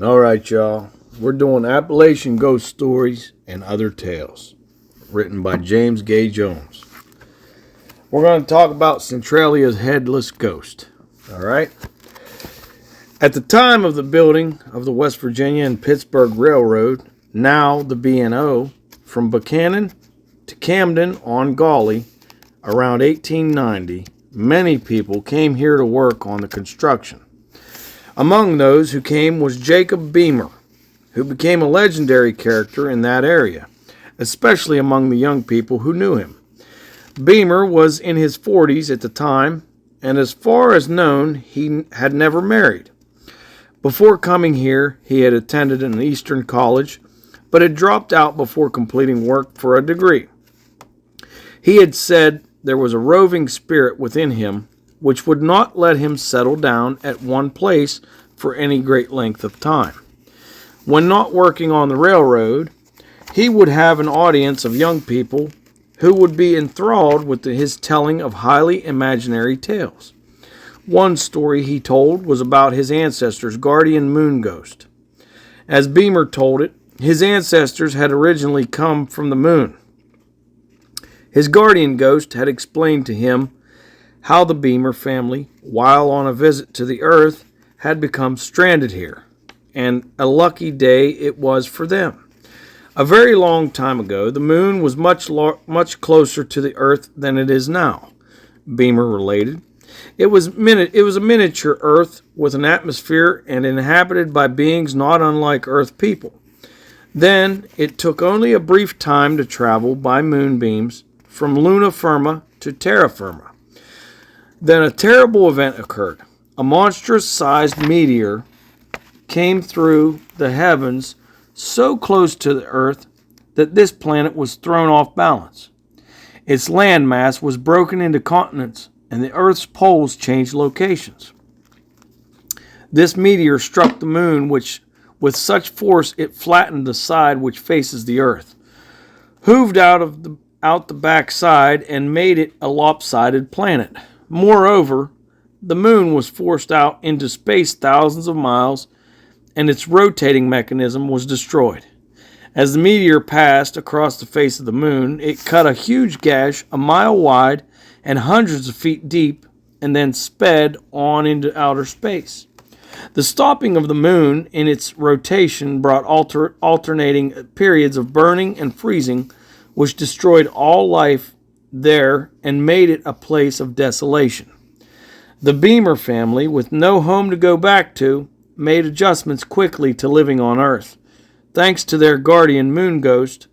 All right, y'all. We're doing Appalachian ghost stories and other tales, written by James Gay Jones. We're going to talk about Centralia's headless ghost. All right. At the time of the building of the West Virginia and Pittsburgh Railroad, now the B&O, from Buchanan to Camden on Gauley, around 1890, many people came here to work on the construction. Among those who came was Jacob Beamer, who became a legendary character in that area, especially among the young people who knew him. Beamer was in his 40s at the time, and as far as known, he had never married. Before coming here, he had attended an Eastern college, but had dropped out before completing work for a degree. He had said there was a roving spirit within him which would not let him settle down at one place for any great length of time. When not working on the railroad, he would have an audience of young people who would be enthralled with his telling of highly imaginary tales. One story he told was about his ancestors' guardian moon ghost. As Beamer told it, his ancestors had originally come from the moon. His guardian ghost had explained to him how the Beamer family, while on a visit to the earth, had become stranded here, and a lucky day it was for them. A very long time ago, the moon was much closer to the earth than it is now, Beamer related. It was a miniature earth with an atmosphere and inhabited by beings not unlike earth people. Then it took only a brief time to travel by moonbeams from Luna Firma to Terra Firma. Then a terrible event occurred. A monstrous-sized meteor came through the heavens so close to the Earth that this planet was thrown off balance. Its landmass was broken into continents, and the Earth's poles changed locations. This meteor struck the moon, which, with such force, it flattened the side which faces the Earth, hooved out the back side, and made it a lopsided planet. Moreover, the moon was forced out into space thousands of miles, and its rotating mechanism was destroyed. As the meteor passed across the face of the moon, it cut a huge gash a mile wide and hundreds of feet deep, and then sped on into outer space. The stopping of the moon in its rotation brought alternating periods of burning and freezing, which destroyed all life there and made it a place of desolation. The Beamer family, with no home to go back to, made adjustments quickly to living on Earth, thanks to their guardian moon ghost,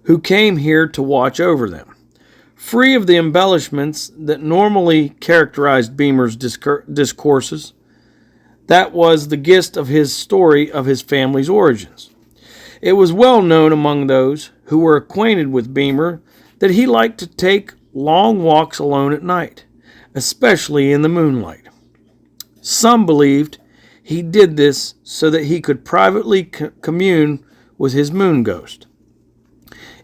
who came here to watch over them. Free of the embellishments that normally characterized Beamer's discourses, that was the gist of his story of his family's origins. It was well known among those who were acquainted with Beamer that he liked to take long walks alone at night, especially in the moonlight. Some believed he did this so that he could privately commune with his moon ghost.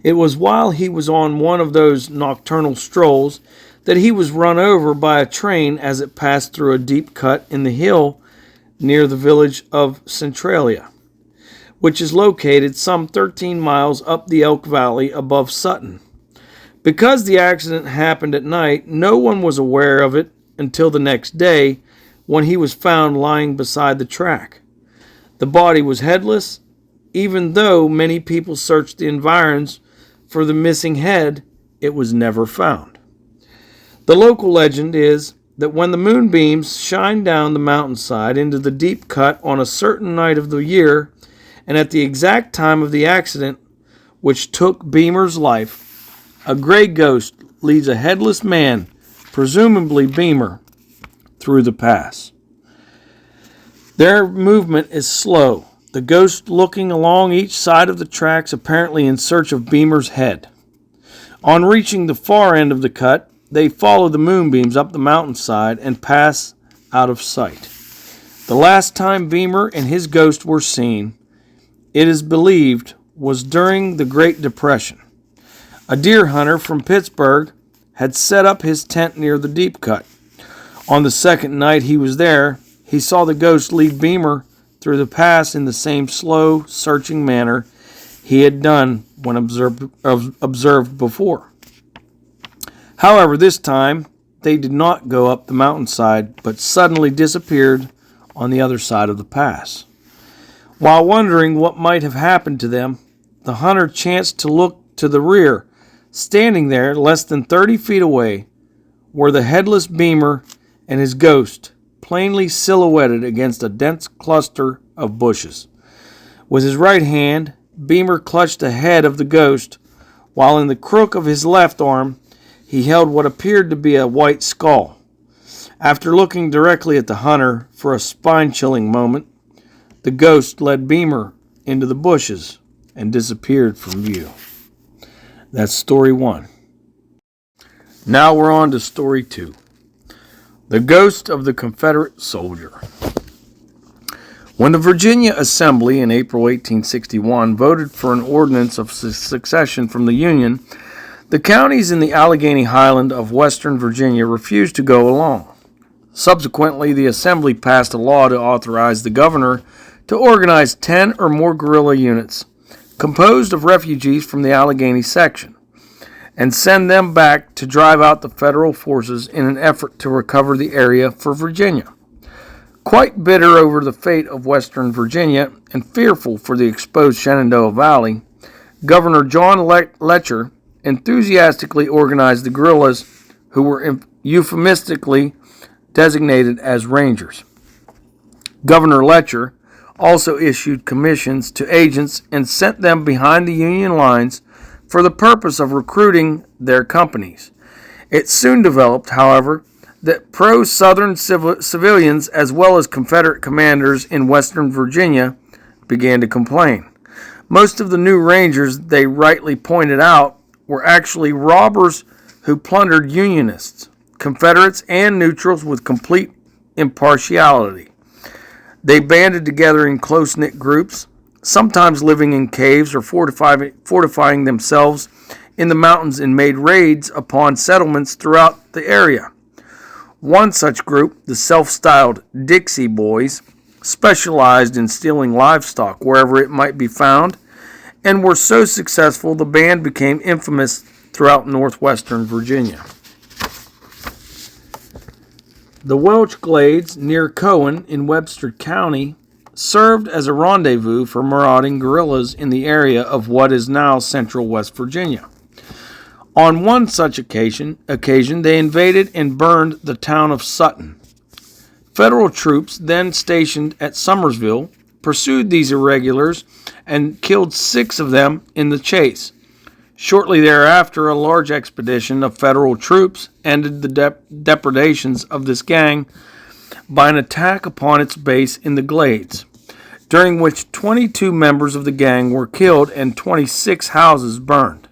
It was while he was on one of those nocturnal strolls that he was run over by a train as it passed through a deep cut in the hill near the village of Centralia, which is located some 13 miles up the Elk Valley above Sutton. Because the accident happened at night, no one was aware of it until the next day, when he was found lying beside the track. The body was headless. Even though many people searched the environs for the missing head, it was never found. The local legend is that when the moonbeams shine down the mountainside into the deep cut on a certain night of the year, and at the exact time of the accident which took Beamer's life, a gray ghost leads a headless man, presumably Beamer, through the pass. Their movement is slow, the ghost looking along each side of the tracks, apparently in search of Beamer's head. On reaching the far end of the cut, they follow the moonbeams up the mountainside and pass out of sight. The last time Beamer and his ghost were seen, it is believed, was during the Great Depression. A deer hunter from Pittsburgh had set up his tent near the deep cut. On the second night he was there, he saw the ghost lead Beamer through the pass in the same slow, searching manner he had done when observed before. However, this time they did not go up the mountainside, but suddenly disappeared on the other side of the pass. While wondering what might have happened to them, the hunter chanced to look to the rear. Standing there, less than 30 feet away, were the headless Beamer and his ghost, plainly silhouetted against a dense cluster of bushes. With his right hand, Beamer clutched the head of the ghost, while in the crook of his left arm he held what appeared to be a white skull. After looking directly at the hunter for a spine-chilling moment, the ghost led Beamer into the bushes and disappeared from view. That's story 1. Now we're on to story 2. The Ghost of the Confederate Soldier. When the Virginia Assembly in April 1861 voted for an ordinance of secession from the Union, the counties in the Allegheny Highland of western Virginia refused to go along. Subsequently, the Assembly passed a law to authorize the governor to organize 10 or more guerrilla units composed of refugees from the Allegheny section and send them back to drive out the federal forces in an effort to recover the area for Virginia. Quite bitter over the fate of western Virginia and fearful for the exposed Shenandoah Valley, Governor John Letcher enthusiastically organized the guerrillas, who were euphemistically designated as Rangers. Governor Letcher also issued commissions to agents and sent them behind the Union lines for the purpose of recruiting their companies. It soon developed, however, that pro-Southern civilians as well as Confederate commanders in western Virginia began to complain. Most of the new Rangers, they rightly pointed out, were actually robbers who plundered Unionists, Confederates, and neutrals with complete impartiality. They banded together in close-knit groups, sometimes living in caves or fortifying themselves in the mountains, and made raids upon settlements throughout the area. One such group, the self-styled Dixie Boys, specialized in stealing livestock wherever it might be found, and were so successful the band became infamous throughout northwestern Virginia. The Welch Glades near Cowan in Webster County served as a rendezvous for marauding guerrillas in the area of what is now central West Virginia. On one such occasion, they invaded and burned the town of Sutton. Federal troops, then stationed at Summersville, pursued these irregulars and killed 6 of them in the chase. Shortly thereafter, a large expedition of federal troops ended the depredations of this gang by an attack upon its base in the Glades, during which 22 members of the gang were killed and 26 houses burned.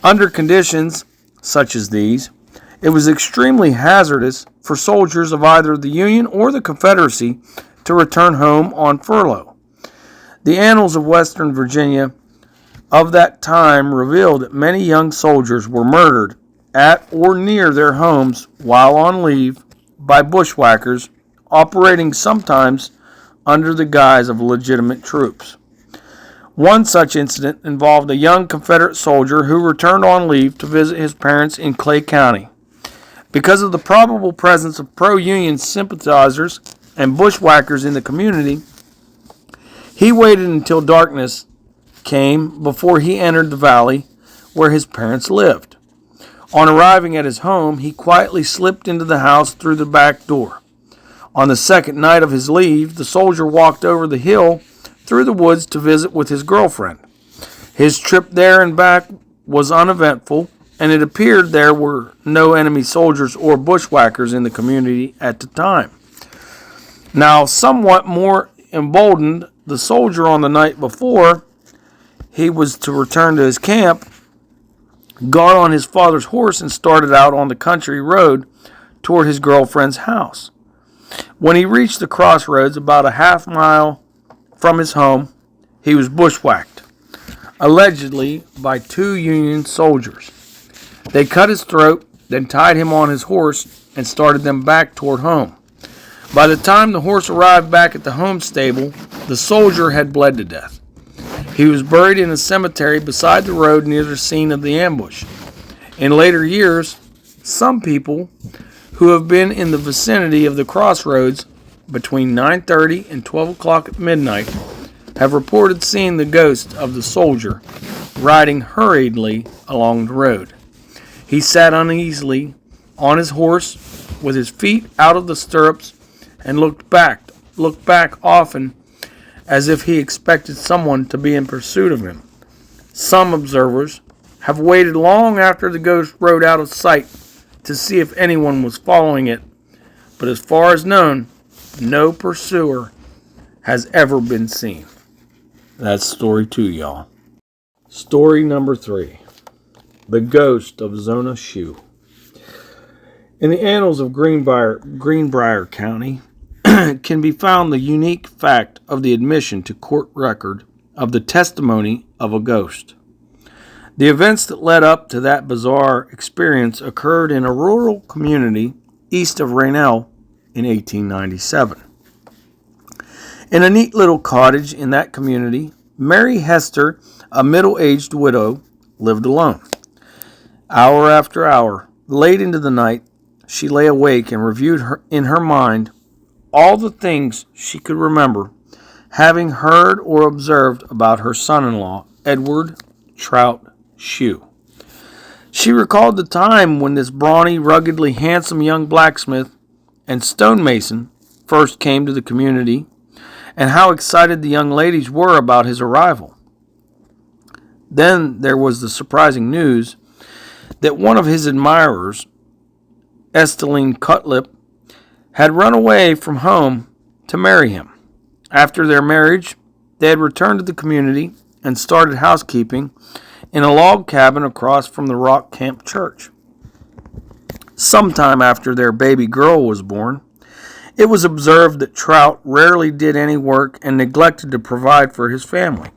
Under conditions such as these, it was extremely hazardous for soldiers of either the Union or the Confederacy to return home on furlough. The annals of Western Virginia of that time revealed that many young soldiers were murdered at or near their homes while on leave by bushwhackers operating sometimes under the guise of legitimate troops. One such incident involved a young Confederate soldier who returned on leave to visit his parents in Clay County. Because of the probable presence of pro-Union sympathizers and bushwhackers in the community, he waited until darkness came before he entered the valley where his parents lived. On arriving at his home, he quietly slipped into the house through the back door. On the second night of his leave, the soldier walked over the hill through the woods to visit with his girlfriend. His trip there and back was uneventful, and it appeared there were no enemy soldiers or bushwhackers in the community at the time. Now, somewhat more emboldened, the soldier on the night before he was to return to his camp got on his father's horse and started out on the country road toward his girlfriend's house. When he reached the crossroads about a half mile from his home, he was bushwhacked, allegedly by 2 Union soldiers. They cut his throat, then tied him on his horse and started them back toward home. By the time the horse arrived back at the home stable, the soldier had bled to death. He was buried in a cemetery beside the road near the scene of the ambush. In later years, some people who have been in the vicinity of the crossroads between 9:30 and 12 o'clock at midnight have reported seeing the ghost of the soldier riding hurriedly along the road. He sat uneasily on his horse with his feet out of the stirrups and looked back often as if he expected someone to be in pursuit of him. Some observers have waited long after the ghost rode out of sight to see if anyone was following it, but as far as known, no pursuer has ever been seen. That's story 2, y'all. Story number 3. The Ghost of Zona Shoe. In the annals of Greenbrier County can be found the unique fact of the admission to court record of the testimony of a ghost. The events that led up to that bizarre experience occurred in a rural community east of Raynell in 1897. In a neat little cottage in that community, Mary Hester, a middle-aged widow, lived alone. Hour after hour, late into the night, she lay awake and reviewed in her mind all the things she could remember having heard or observed about her son-in-law, Edward Trout Shoe. She recalled the time when this brawny, ruggedly handsome young blacksmith and stonemason first came to the community, and how excited the young ladies were about his arrival. Then there was the surprising news that one of his admirers, Esteline Cutlip, had run away from home to marry him. After their marriage, they had returned to the community and started housekeeping in a log cabin across from the Rock Camp Church. Sometime after their baby girl was born, it was observed that Trout rarely did any work and neglected to provide for his family.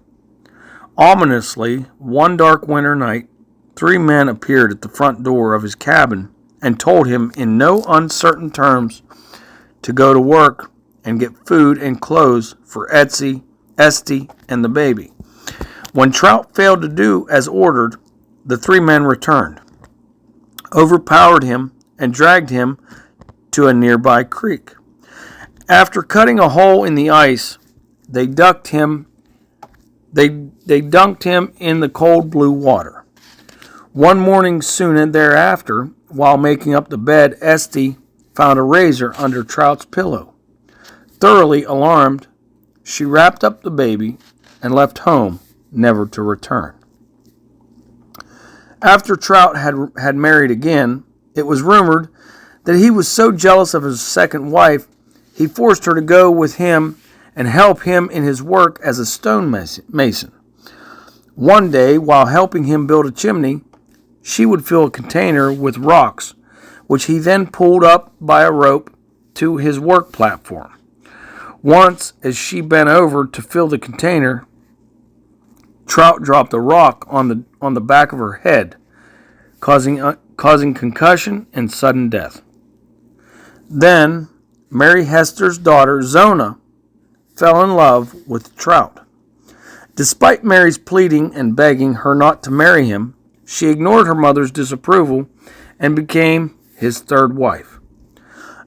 Ominously, one dark winter night, 3 men appeared at the front door of his cabin and told him in no uncertain terms to go to work and get food and clothes for Esty, and the baby. When Trout failed to do as ordered, the 3 men returned, overpowered him, and dragged him to a nearby creek. After cutting a hole in the ice, they dunked him in the cold blue water. One morning soon thereafter, while making up the bed, Esty found a razor under Trout's pillow. Thoroughly alarmed, she wrapped up the baby and left home, never to return. After Trout had married again, it was rumored that he was so jealous of his second wife, he forced her to go with him and help him in his work as a stonemason. One day, while helping him build a chimney, she would fill a container with rocks, which he then pulled up by a rope to his work platform. Once, as she bent over to fill the container, Trout dropped a rock on the back of her head, causing concussion and sudden death. Then, Mary Hester's daughter, Zona, fell in love with Trout. Despite Mary's pleading and begging her not to marry him, she ignored her mother's disapproval and became his third wife.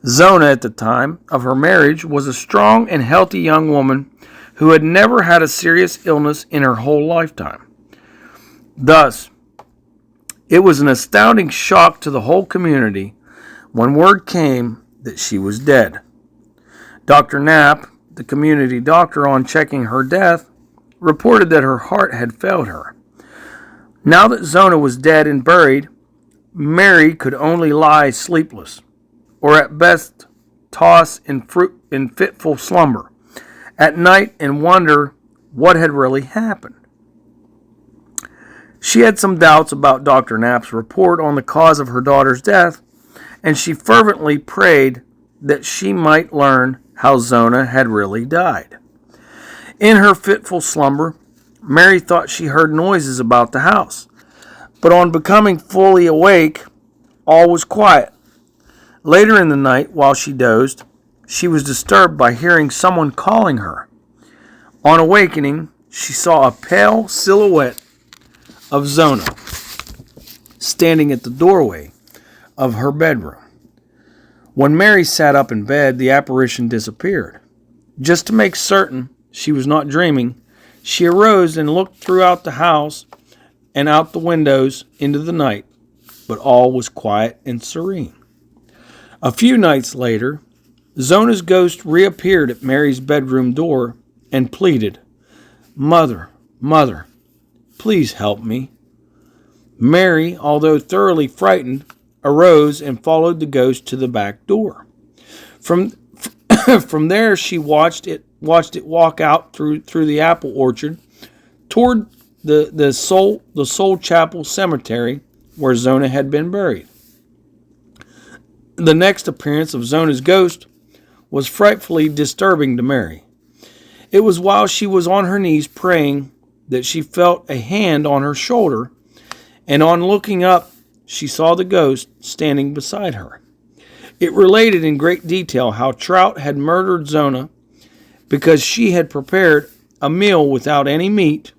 Zona, at the time of her marriage, was a strong and healthy young woman who had never had a serious illness in her whole lifetime. Thus, it was an astounding shock to the whole community when word came that she was dead. Dr. Knapp, the community doctor, on checking her death, reported that her heart had failed her. Now that Zona was dead and buried, Mary could only lie sleepless, or at best toss in fitful slumber at night and wonder what had really happened. She had some doubts about Dr. Knapp's report on the cause of her daughter's death, and she fervently prayed that she might learn how Zona had really died. In her fitful slumber, Mary thought she heard noises about the house, but on becoming fully awake, all was quiet. Later in the night, while she dozed, she was disturbed by hearing someone calling her. On awakening, she saw a pale silhouette of Zona standing at the doorway of her bedroom. When Mary sat up in bed, the apparition disappeared. Just to make certain she was not dreaming, she arose and looked throughout the house and out the windows into the night, but all was quiet and serene. A few nights later, Zona's ghost reappeared at Mary's bedroom door and pleaded, "Mother, Mother, please help me." Mary, although thoroughly frightened, arose and followed the ghost to the back door. From there, she watched it walk out through the apple orchard toward the Soul Chapel Cemetery where Zona had been buried. The next appearance of Zona's ghost was frightfully disturbing to Mary. It was while she was on her knees praying that she felt a hand on her shoulder, and on looking up, she saw the ghost standing beside her. It related in great detail how Trout had murdered Zona because she had prepared a meal without any meat.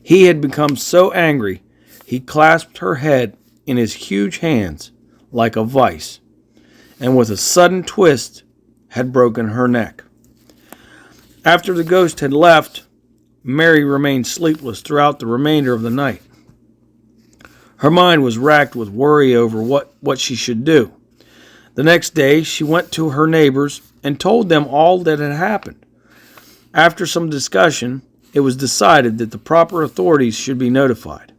He had become so angry, he clasped her head in his huge hands like a vice, and with a sudden twist had broken her neck. After the ghost had left, Mary remained sleepless throughout the remainder of the night. Her mind was racked with worry over what she should do. The next day, she went to her neighbors and told them all that had happened. After some discussion, it was decided that the proper authorities should be notified.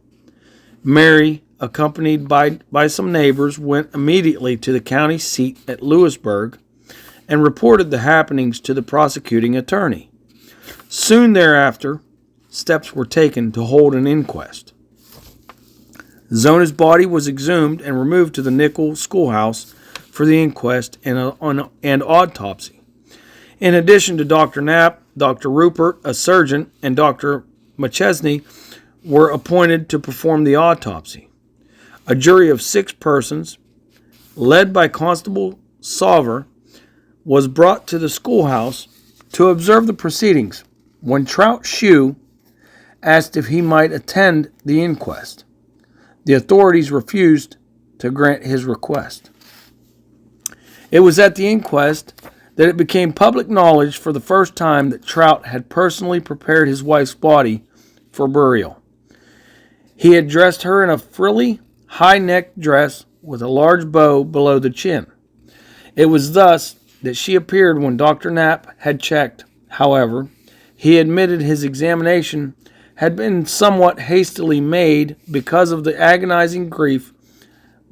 Mary, accompanied by some neighbors, went immediately to the county seat at Lewisburg and reported the happenings to the prosecuting attorney. Soon thereafter, steps were taken to hold an inquest. Zona's body was exhumed and removed to the Nickel Schoolhouse for the inquest and autopsy. In addition to Dr. Knapp, Dr. Rupert, a surgeon, and Dr. McChesney were appointed to perform the autopsy. A jury of 6 persons, led by Constable Sauver, was brought to the schoolhouse to observe the proceedings when Trout Shue asked if he might attend the inquest. The authorities refused to grant his request. It was at the inquest that it became public knowledge for the first time that Trout had personally prepared his wife's body for burial. He had dressed her in a frilly, high-necked dress with a large bow below the chin. It was thus that she appeared when Dr. Knapp had checked. However, he admitted his examination had been somewhat hastily made because of the agonizing grief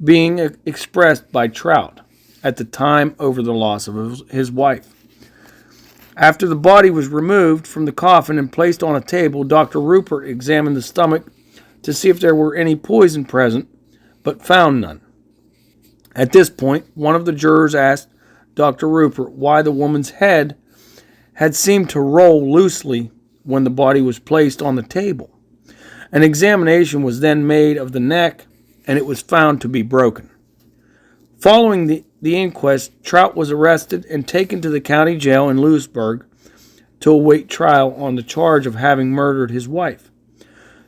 being expressed by Trout at the time over the loss of his wife. After the body was removed from the coffin and placed on a table, Dr. Rupert examined the stomach to see if there were any poison present, but found none. At this point, one of the jurors asked Dr. Rupert why the woman's head had seemed to roll loosely when the body was placed on the table. An examination was then made of the neck, and it was found to be broken. Following the inquest, Trout was arrested and taken to the county jail in Lewisburg to await trial on the charge of having murdered his wife.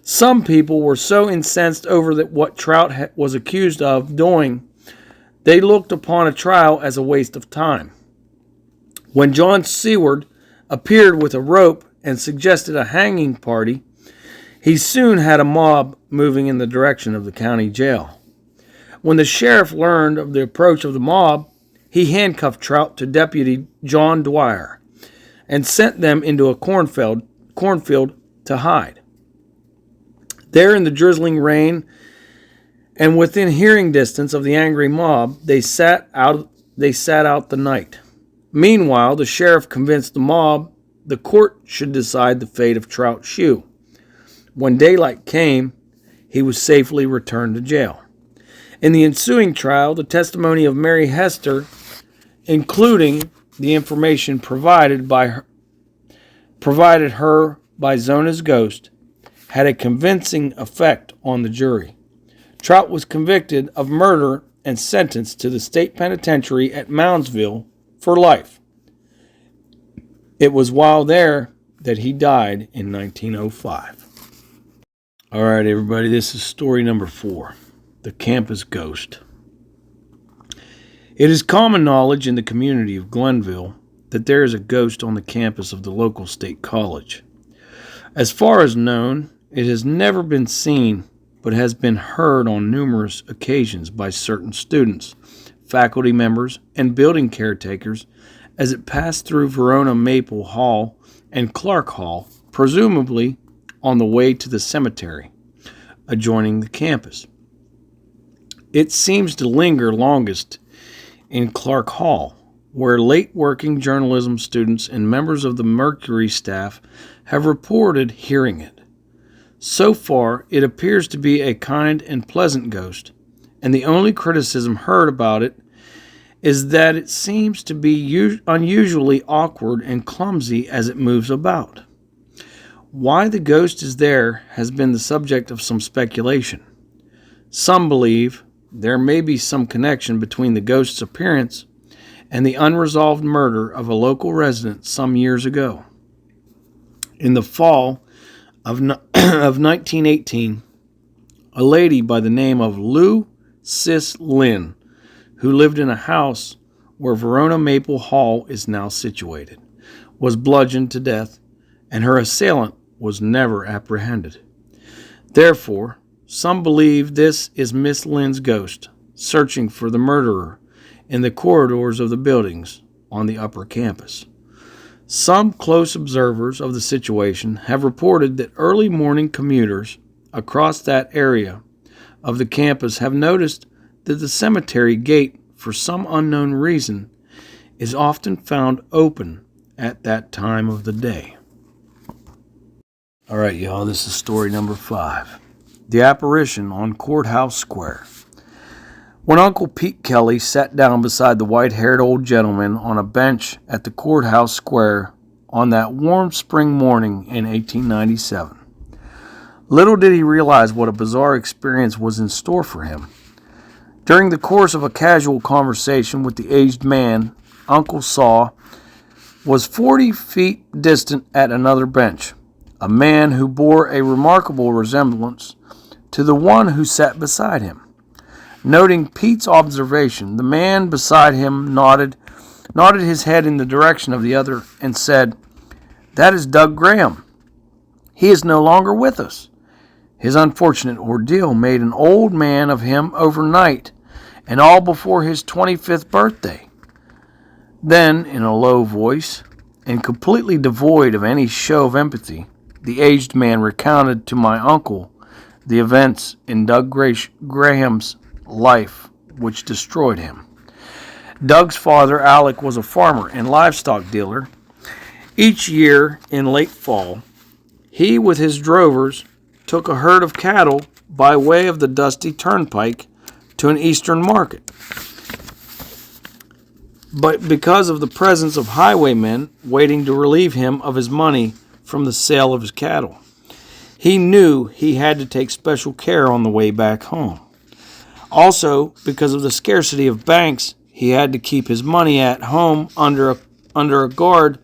Some people were so incensed over what Trout was accused of doing, they looked upon a trial as a waste of time. When John Seward appeared with a rope and suggested a hanging party, he soon had a mob moving in the direction of the county jail. When the sheriff learned of the approach of the mob, he handcuffed Trout to Deputy John Dwyer and sent them into a cornfield to hide. There in the drizzling rain and within hearing distance of the angry mob, they sat out the night. Meanwhile, the sheriff convinced the mob the court should decide the fate of Trout Shue. When daylight came, he was safely returned to jail. In the ensuing trial, the testimony of Mary Hester, including the information provided her by Zona's ghost, had a convincing effect on the jury. Trout was convicted of murder and sentenced to the state penitentiary at Moundsville for life. It was while there that he died in 1905. All right, everybody, this is story number 4, the campus ghost. It is common knowledge in the community of Glenville that there is a ghost on the campus of the local state college. As far as known, it has never been seen, but has been heard on numerous occasions by certain students, faculty members, and building caretakers as it passed through Verona Maple Hall and Clark Hall, presumably on the way to the cemetery adjoining the campus. It seems to linger longest in Clark Hall, where late working journalism students and members of the Mercury staff have reported hearing it. So far, it appears to be a kind and pleasant ghost, and the only criticism heard about it is that it seems to be unusually awkward and clumsy as it moves about. Why the ghost is there has been the subject of some speculation. Some believe there may be some connection between the ghost's appearance and the unresolved murder of a local resident some years ago. In the fall of 1918, a lady by the name of Lou Sis Lynn, who lived in a house where Verona Maple Hall is now situated, was bludgeoned to death, and her assailant was never apprehended. Therefore, some believe this is Miss Lynn's ghost, searching for the murderer in the corridors of the buildings on the upper campus. Some close observers of the situation have reported that early morning commuters across that area of the campus have noticed that the cemetery gate, for some unknown reason, is often found open at that time of the day. All right, y'all, this is story number 5. The apparition on Courthouse Square. When Uncle Pete Kelly sat down beside the white-haired old gentleman on a bench at the Courthouse Square on that warm spring morning in 1897, little did he realize what a bizarre experience was in store for him. During the course of a casual conversation with the aged man, Uncle saw was 40 feet distant at another bench, a man who bore a remarkable resemblance to the one who sat beside him. Noting Pete's observation, the man beside him nodded his head in the direction of the other and said, "That is Doug Graham. He is no longer with us. His unfortunate ordeal made an old man of him overnight, and all before his 25th birthday." Then, in a low voice, and completely devoid of any show of empathy, the aged man recounted to my uncle the events in Doug Graham's life which destroyed him. Doug's father, Alec, was a farmer and livestock dealer. Each year in late fall, he with his drovers took a herd of cattle by way of the dusty turnpike to an eastern market. But because of the presence of highwaymen waiting to relieve him of his money from the sale of his cattle, he knew he had to take special care on the way back home. Also, because of the scarcity of banks, he had to keep his money at home under a guard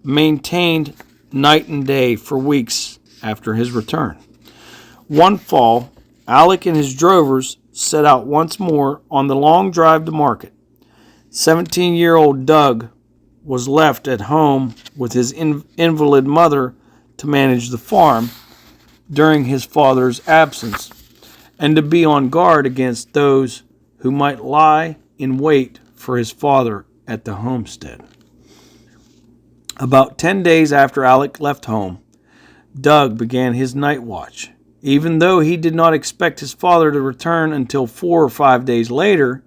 maintained night and day for weeks after his return. One fall, Alec and his drovers set out once more on the long drive to market. 17-year-old Doug was left at home with his invalid mother to manage the farm during his father's absence, and to be on guard against those who might lie in wait for his father at the homestead. About 10 days after Alec left home, Doug began his night watch. Even though he did not expect his father to return until 4 or 5 days later,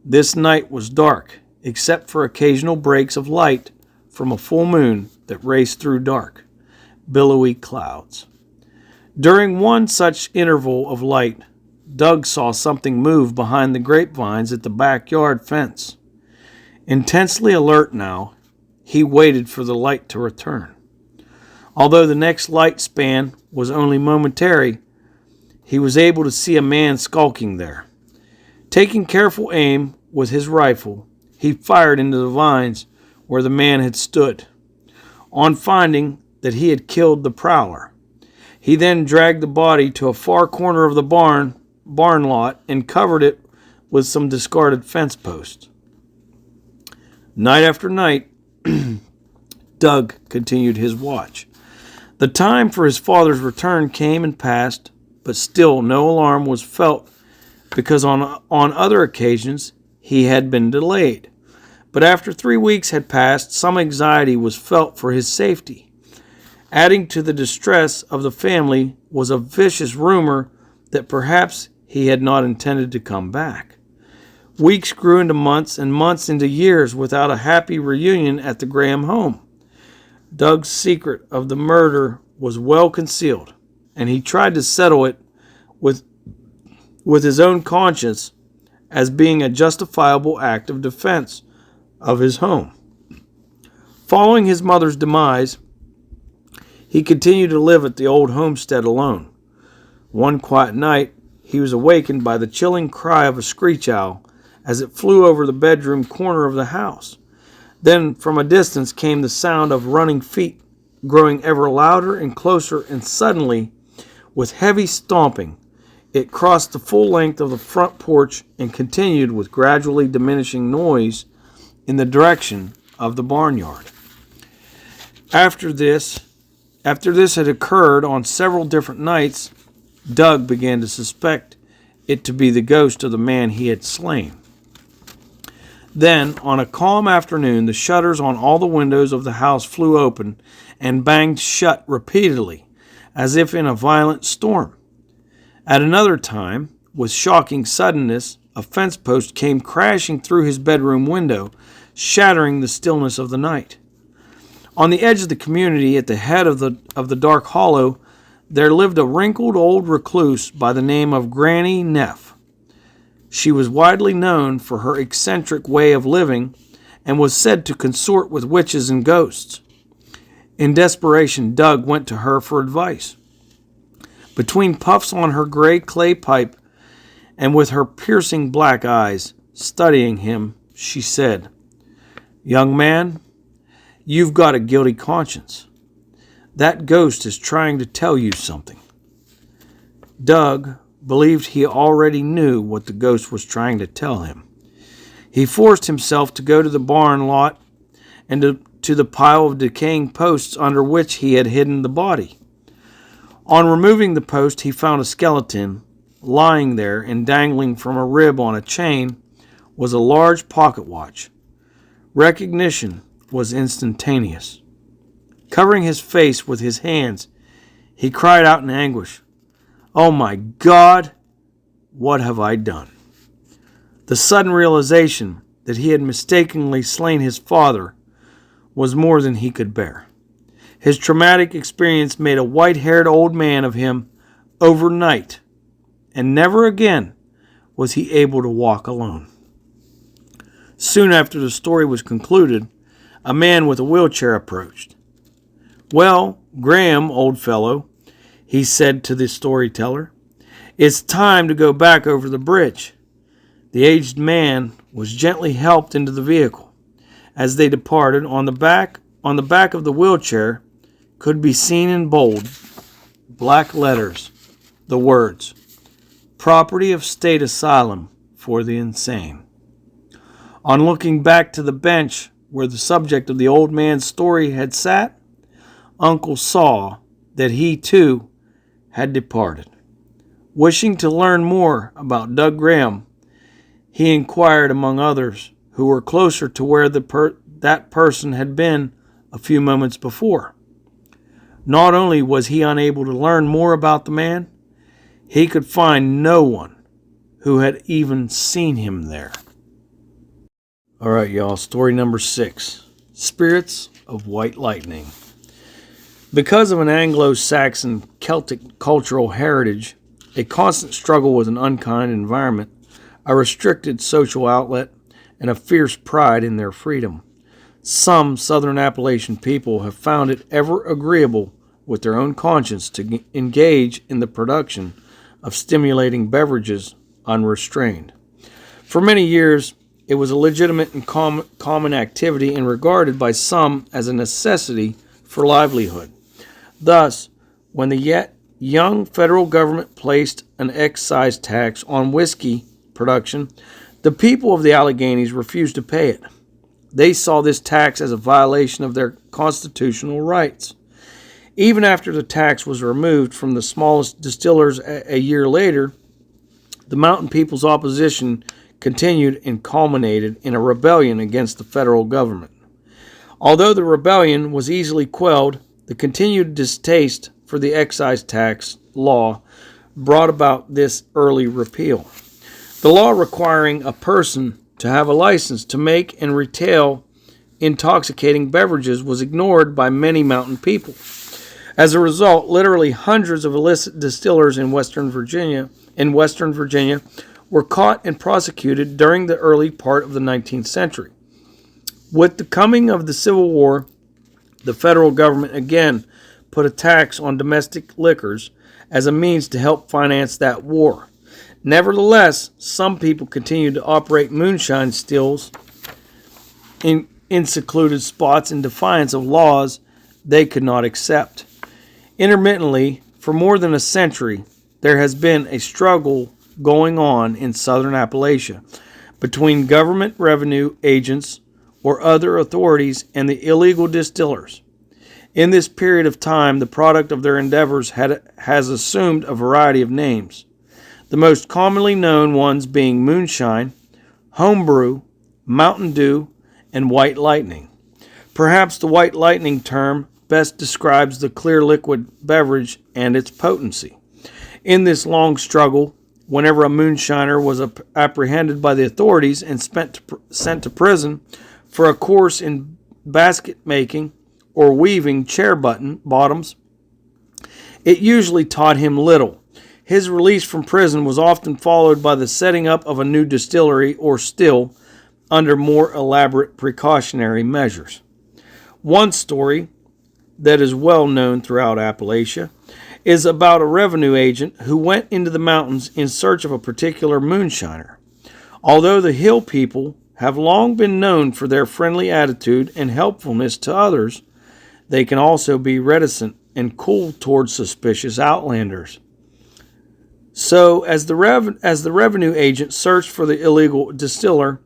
this night was dark, except for occasional breaks of light from a full moon that raced through dark, billowy clouds. During one such interval of light, Doug saw something move behind the grapevines at the backyard fence. Intensely alert now, he waited for the light to return. Although the next light span was only momentary, he was able to see a man skulking there. Taking careful aim with his rifle, he fired into the vines where the man had stood. On finding that he had killed the prowler, he then dragged the body to a far corner of the barn lot and covered it with some discarded fence posts. Night after night, Doug continued his watch. The time for his father's return came and passed, but still no alarm was felt because on other occasions he had been delayed. But after 3 weeks had passed, some anxiety was felt for his safety. Adding to the distress of the family was a vicious rumor that perhaps he had not intended to come back. Weeks grew into months and months into years without a happy reunion at the Graham home. Doug's secret of the murder was well concealed, and he tried to settle it with his own conscience as being a justifiable act of defense of his home. Following his mother's demise, he continued to live at the old homestead alone. One quiet night, he was awakened by the chilling cry of a screech owl as it flew over the bedroom corner of the house. Then, from a distance, came the sound of running feet, growing ever louder and closer, and suddenly, with heavy stomping, it crossed the full length of the front porch and continued with gradually diminishing noise in the direction of the barnyard. After this had occurred on several different nights, Doug began to suspect it to be the ghost of the man he had slain. Then, on a calm afternoon, the shutters on all the windows of the house flew open and banged shut repeatedly, as if in a violent storm. At another time, with shocking suddenness, a fence post came crashing through his bedroom window, shattering the stillness of the night. On the edge of the community, at the head of the dark hollow, there lived a wrinkled old recluse by the name of Granny Neff. She was widely known for her eccentric way of living and was said to consort with witches and ghosts. In desperation, Doug went to her for advice. Between puffs on her gray clay pipe and with her piercing black eyes studying him, she said, "Young man, you've got a guilty conscience. That ghost is trying to tell you something." Doug believed he already knew what the ghost was trying to tell him. He forced himself to go to the barn lot and to the pile of decaying posts under which he had hidden the body. On removing the post, he found a skeleton lying there, and dangling from a rib on a chain was a large pocket watch. Recognition was instantaneous. Covering his face with his hands, he cried out in anguish, "Oh my God, what have I done?" The sudden realization that he had mistakenly slain his father was more than he could bear. His traumatic experience made a white-haired old man of him overnight, and never again was he able to walk alone. Soon after the story was concluded, a man with a wheelchair approached. "Well, Graham, old fellow," he said to the storyteller, "it's time to go back over the bridge." The aged man was gently helped into the vehicle. As they departed, on the back of the wheelchair could be seen in bold, black letters, the words, "Property of State Asylum for the Insane." On looking back to the bench where the subject of the old man's story had sat, Uncle saw that he too had departed. Wishing to learn more about Doug Graham, he inquired among others who were closer to where that person had been a few moments before. Not only was he unable to learn more about the man, he could find no one who had even seen him there. All right, y'all, story number 6, Spirits of White Lightning. Because of an Anglo-Saxon Celtic cultural heritage, a constant struggle with an unkind environment, a restricted social outlet, and a fierce pride in their freedom, some southern Appalachian people have found it ever agreeable with their own conscience to engage in the production of stimulating beverages unrestrained. For many years, it was a legitimate and common activity and regarded by some as a necessity for livelihood. Thus, when the yet young federal government placed an excise tax on whiskey production, the people of the Alleghenies refused to pay it. They saw this tax as a violation of their constitutional rights. Even after the tax was removed from the smallest distillers a year later, the mountain people's opposition continued and culminated in a rebellion against the federal government. Although the rebellion was easily quelled, the continued distaste for the excise tax law brought about this early repeal. The law requiring a person to have a license to make and retail intoxicating beverages was ignored by many mountain people. As a result, literally hundreds of illicit distillers in Western Virginia were caught and prosecuted during the early part of the 19th century. With the coming of the Civil War, the federal government again put a tax on domestic liquors as a means to help finance that war. Nevertheless, some people continued to operate moonshine stills in secluded spots in defiance of laws they could not accept. Intermittently, for more than a century, there has been a struggle going on in southern Appalachia between government revenue agents or other authorities and the illegal distillers. In this period of time, the product of their endeavors has assumed a variety of names, the most commonly known ones being moonshine, homebrew, Mountain Dew, and white lightning. Perhaps the white lightning term best describes the clear liquid beverage and its potency. In this long struggle, whenever a moonshiner was apprehended by the authorities and sent to prison for a course in basket making or weaving chair bottoms, it usually taught him little. His release from prison was often followed by the setting up of a new distillery or still under more elaborate precautionary measures. One story that is well known throughout Appalachia is about a revenue agent who went into the mountains in search of a particular moonshiner. Although the hill people have long been known for their friendly attitude and helpfulness to others, they can also be reticent and cool towards suspicious outlanders. So, as the revenue agent searched for the illegal distiller,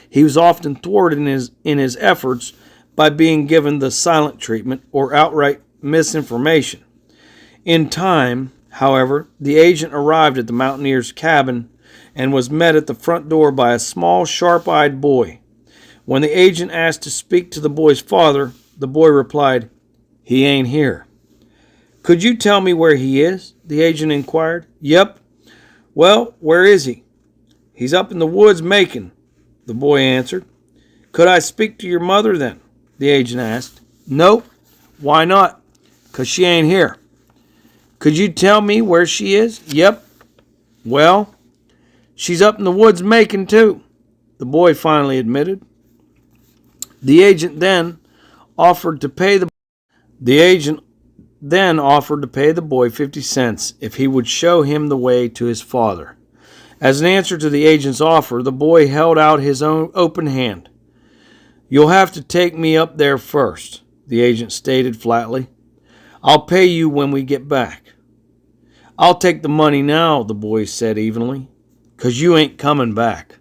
he was often thwarted in his efforts by being given the silent treatment or outright misinformation. In time, however, the agent arrived at the mountaineer's cabin and was met at the front door by a small, sharp-eyed boy. When the agent asked to speak to the boy's father, the boy replied, "He ain't here." "Could you tell me where he is?" the agent inquired. "Yep." "Well, where is he?" "He's up in the woods making," the boy answered. "Could I speak to your mother then?" the agent asked. "Nope." "Why not?" "'Cause she ain't here." "Could you tell me where she is?" "Yep." "Well, she's up in the woods making too," the boy finally admitted. The agent then offered to pay the boy 50 cents if he would show him the way to his father. As an answer to the agent's offer, the boy held out his own open hand. "You'll have to take me up there first," the agent stated flatly. "I'll pay you when we get back." "I'll take the money now," the boy said evenly, "'cause you ain't coming back."